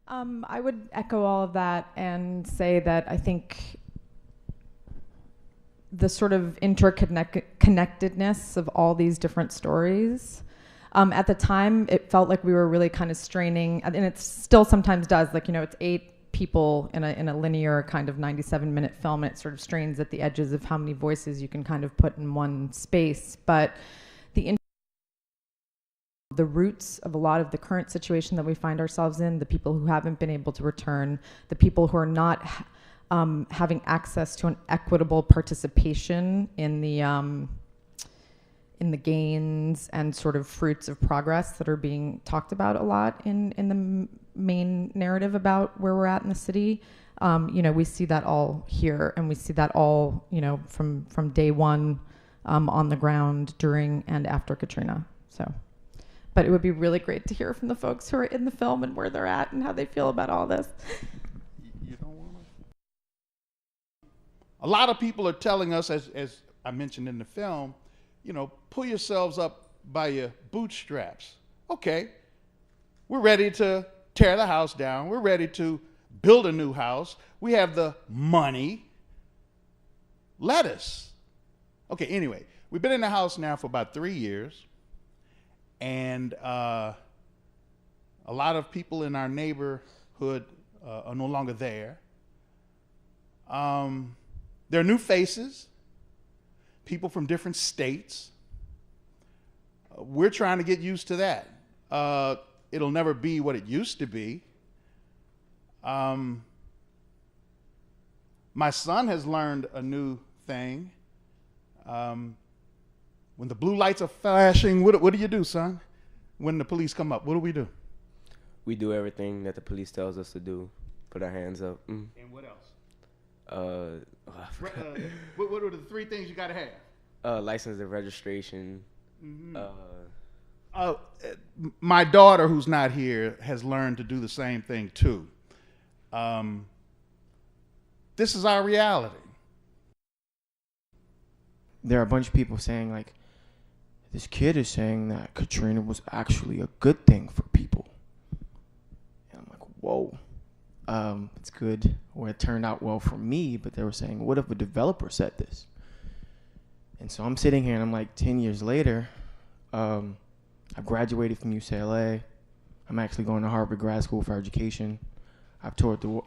I would echo all of that and say that I think the sort of interconnectedness of all these different stories. At the time, it felt like we were really kind of straining, and it still sometimes does. Like, it's 8 people in a linear kind of 97-minute film, and it sort of strains at the edges of how many voices you can kind of put in one space. But the roots of a lot of the current situation that we find ourselves in, the people who haven't been able to return, the people who are not having access to an equitable participation in the gains and sort of fruits of progress that are being talked about a lot in the main narrative about where we're at in the city. We see that all here, and we see that all, from day one on the ground during and after Katrina. So, but it would be really great to hear from the folks who are in the film and where they're at and how they feel about all this. You don't want to? A lot of people are telling us, as I mentioned in the film, pull yourselves up by your bootstraps. Okay, we're ready to tear the house down. We're ready to build a new house. We have the money. Let us. Okay, anyway, we've been in the house now for about 3 years. And a lot of people in our neighborhood are no longer there. There are new faces, people from different states. We're trying to get used to that. It'll never be what it used to be. My son has learned a new thing. When the blue lights are flashing, what do you do, son? When the police come up, what do we do? We do everything that the police tells us to do. Put our hands up. And what else? What are the 3 things you got to have? License and registration. Mm-hmm. My daughter, who's not here, has learned to do the same thing too. This is our reality. There are a bunch of people saying, like, this kid is saying that Katrina was actually a good thing for people. And I'm like, whoa, it's good. Or it turned out well for me, but they were saying, what if a developer said this? And so I'm sitting here and I'm like, 10 years later, I graduated from UCLA. I'm actually going to Harvard Grad School for Education. I've toured the world.